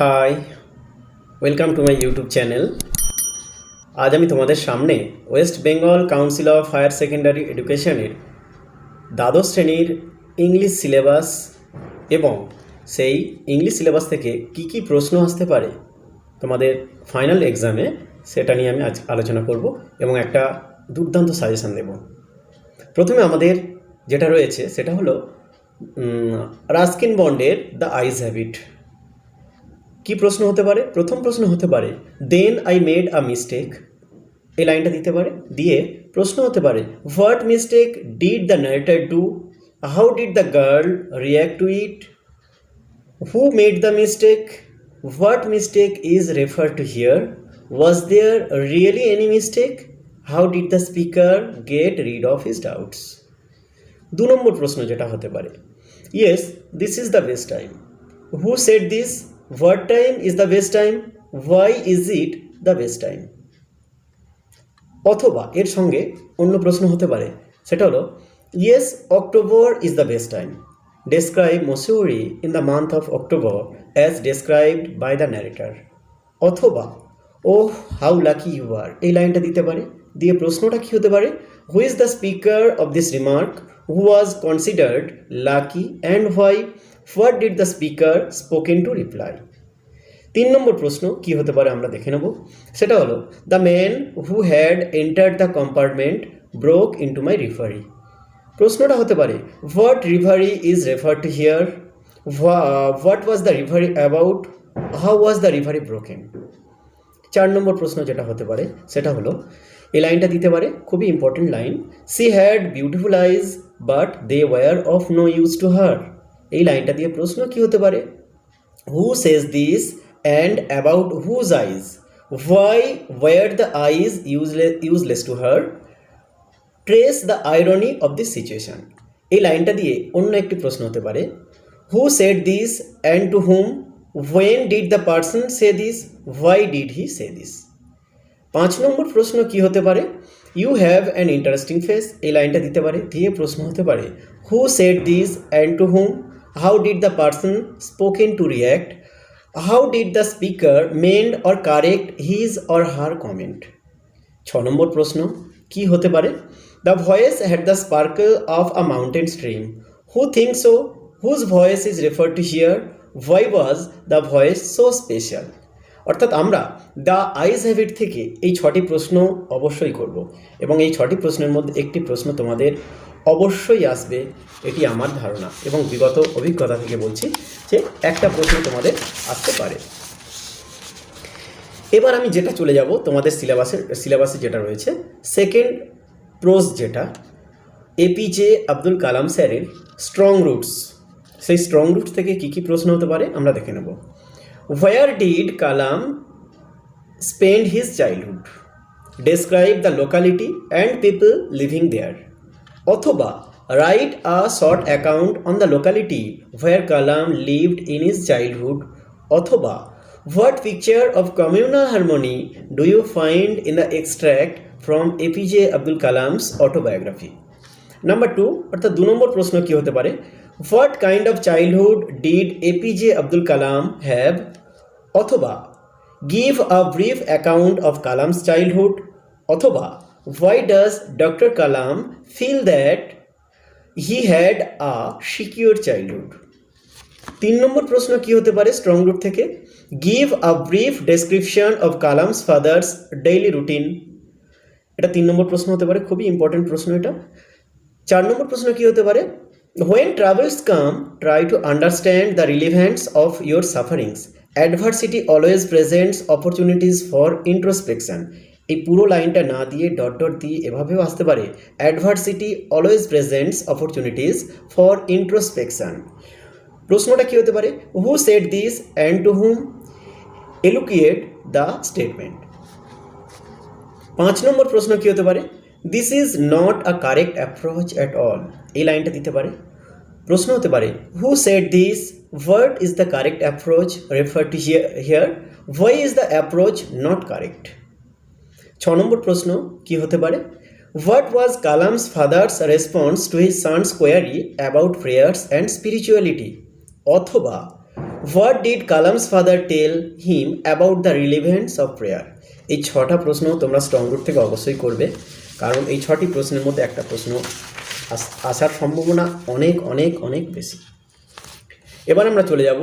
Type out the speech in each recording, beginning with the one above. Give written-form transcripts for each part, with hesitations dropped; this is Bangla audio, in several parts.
High, welcome to my YouTube channel. আজ আমি তোমাদের সামনে West Bengal council of higher secondary এডুকেশনের দ্বাদশ শ্রেণীর ইংলিশ সিলেবাস এবং সেই ইংলিশ সিলেবাস থেকে কি কি প্রশ্ন আসতে পারে তোমাদের ফাইনাল এক্সামে, সেটা নিয়ে আমি আজ আলোচনা করব এবং একটা দুর্দান্ত সাজেশান দেব। প্রথমে আমাদের যেটা রয়েছে সেটা হলো রাস্কিন বন্ডের দ্য আইস হ্যাবিট। কি প্রশ্ন হতে পারে? প্রথম প্রশ্ন হতে পারে then I made a mistake, এই লাইনটা দিতে পারে। দিয়ে প্রশ্ন হতে পারে what mistake did the narrator do, how did the girl react to it, who made the mistake, what mistake is refer to here, was there really any mistake, how did the speaker get rid of his doubts. 2 number প্রশ্ন যেটা হতে পারে yes this is the best time, who said this, what time is the best time, why is it the best time। অথবা এর সঙ্গে অন্য প্রশ্ন হতে পারে, সেটা হলো yes October is the best time, describe Mussoorie in the month of October as described by the narrator. অথবা oh how lucky you are, এই লাইনটা দিতে পারে। দিয়ে প্রশ্নটা কী হতে পারে who is the speaker of this remark, who was considered lucky and why, what did the speaker spoken to reply. 3 number প্রশ্ন কি হতে পারে আমরা দেখে নেব, সেটা হলো the man who had entered the compartment broke into my reverie. প্রশ্নটা হতে পারে what reverie is refer to here, what was the reverie about, how was the reverie broken. 4 নম্বর প্রশ্ন যেটা হতে পারে সেটা হলো এই লাইনটা দিতে পারে, খুবই important line, she had beautiful eyes but they were of no use to her. এই লাইনটা দিয়ে প্রশ্ন কি হতে পারে who says this and about whose eyes, why were the eyes useless to her, trace the irony of this situation। এই লাইনটা দিয়ে অন্য একটি প্রশ্ন হতে পারে who said this and to whom, when did the person say this, why did he say this। 5 number প্রশ্ন কি হতে পারে you have an interesting face, এই লাইনটা দিতে পারে। দিয়ে প্রশ্ন হতে পারে who said this and to whom, how did the person spoken to react, how did the speaker mend or correct his or her comment। 6 number প্রশ্ন কি হতে পারে the voice had the sparkle of a mountain stream, who thinks so, whose voice is referred to here, why was the voice so special। অর্থাৎ আমরা দ্য আইস হ্যাবিট থেকে এই 6টি প্রশ্ন অবশ্যই করব এবং এই 6টি প্রশ্নের মধ্যে একটি প্রশ্ন তোমাদের অবশ্যই আসবে, এটি আমার ধারণা এবং বিগত অভিজ্ঞতা থেকে বলছি যে একটা প্রশ্ন তোমাদের আসতে পারে। এবার আমি যেটা চলে যাব তোমাদের সিলেবাসে যেটা রয়েছে সেকেন্ড প্রোজ, যেটা এপিজে আব্দুল কালাম স্যারের স্ট্রং রুটস। সেই স্ট্রং রুটস থেকে কী কী প্রশ্ন হতে পারে আমরা দেখে নেব। Where did Kalam spend his childhood, describe the locality and people living there. অথবা write a short account on the locality where Kalam lived in his childhood। অথবা what picture of communal harmony do you find in the extract from APJ Abdul Kalam's autobiography। Number 2 অর্থাৎ 2 নম্বর প্রশ্ন কি হতে পারে what kind of childhood did APJ Abdul Kalam have। অথবা give a brief account of Kalam's childhood। অথবা why does Dr. Kalam feel that he had a secure childhood। 3 number প্রশ্ন কি হতে পারে স্ট্রং রুট থেকে give a brief description of Kalam's father's daily routine। এটা 3 নম্বর প্রশ্ন হতে পারে, খুবই ইম্পর্টেন্ট প্রশ্ন এটা। 4 নম্বর প্রশ্ন কি হতে পারে when troubles come try to understand the relevance of your sufferings, adversity always presents opportunities for introspection। এই পুরো লাইনটা না দিয়ে ডট ডট দিয়ে এভাবেও আসতে পারে adversity always presents opportunities for introspection. প্রশ্নটা কী হতে পারে who said this and to whom, elucidate the statement. 5 number প্রশ্ন কী হতে পারে this is not a correct approach at all, এই লাইনটা দিতে পারে। প্রশ্ন হতে পারে who said this, what is the correct approach refer to here, why is the approach not correct. 6 number প্রশ্ন কি হতে পারে what was Kalam's father's response to his son's query about prayers and spirituality. অথবা what did Kalam's father tell him about the relevance of prayer? এই 6টা প্রশ্ন তোমরা স্ট্রং রুট থেকে অবশ্যই করবে, কারণ এই 6টি প্রশ্নের মধ্যে একটা প্রশ্ন আসার সম্ভাবনা অনেক অনেক অনেক বেশি। এবার আমরা চলে যাব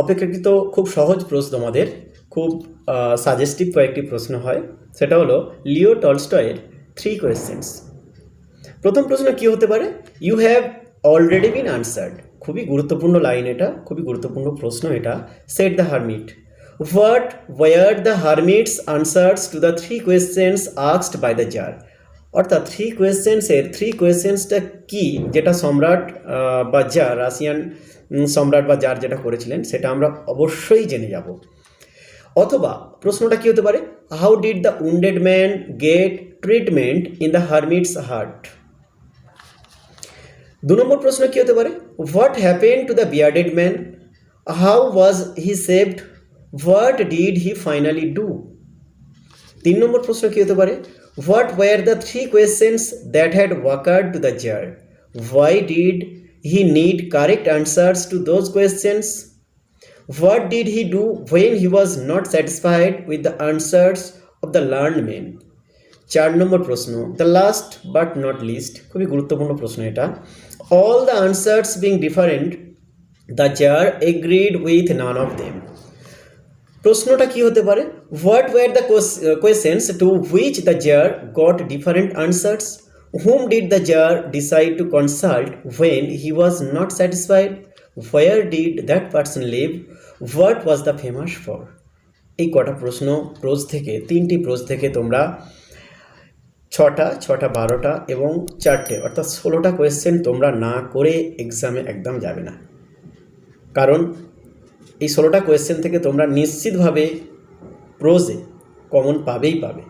অপেক্ষাকৃত খুব সহজ প্রশ্ন, তোমাদের খুব সাজেস্টিভ কয়েকটি প্রশ্ন হয়। সেটা হলো লিও টলস্টয়ের 3 কোয়েশ্চেন্স। প্রথম প্রশ্ন কি হতে পারে? You have already been answered. খুবই গুরুত্বপূর্ণ লাইন এটা, খুবই গুরুত্বপূর্ণ প্রশ্ন এটা। Said the hermit, what were the hermit's answers to the 3 questions asked by the tsar. অর্থাৎ 3 কোয়েশ্চেন্সের 3 কোয়েশ্চেন্সটা কি, যেটা সম্রাট বা জার, রাশিয়ান সম্রাট বা জার যেটা করেছিলেন সেটা আমরা অবশ্যই জেনে যাব। অথবা প্রশ্নটা কি হতে পারে? How did the wounded man get treatment in the hermit's hut. 2 number প্রশ্ন কি হতে পারে? What happen to the bearded man, how was he saved, what did he finally do. 3 number প্রশ্ন কি হতে পারে? What were the 3 questions that had occurred to the tsar, why did he need correct answers to those questions, what did he do when he was not satisfied with the answers of the learned men। 4 নম্বর প্রশ্ন, the last but not least, খুবই গুরুত্বপূর্ণ প্রশ্ন এটা। All the answers being different, the tsar agreed with none of them. প্রশ্নটা কি হতে পারে? What were the questions to which the tsar got different answers, whom did the tsar decide to consult when he was not satisfied, where did that person live, what was the famous for। এই কটা প্রশ্ন প্রোজ থেকে, 3টি প্রোজ থেকে তোমরা 6টা 12টা এবং 4টে অর্থাৎ 16টা কোয়েশ্চেন তোমরা না করে এক্সামে একদম যাবে না, কারণ এই 16টা কোয়েশ্চেন থেকে তোমরা নিশ্চিতভাবে প্রোজে কমন পাবেই পাবে।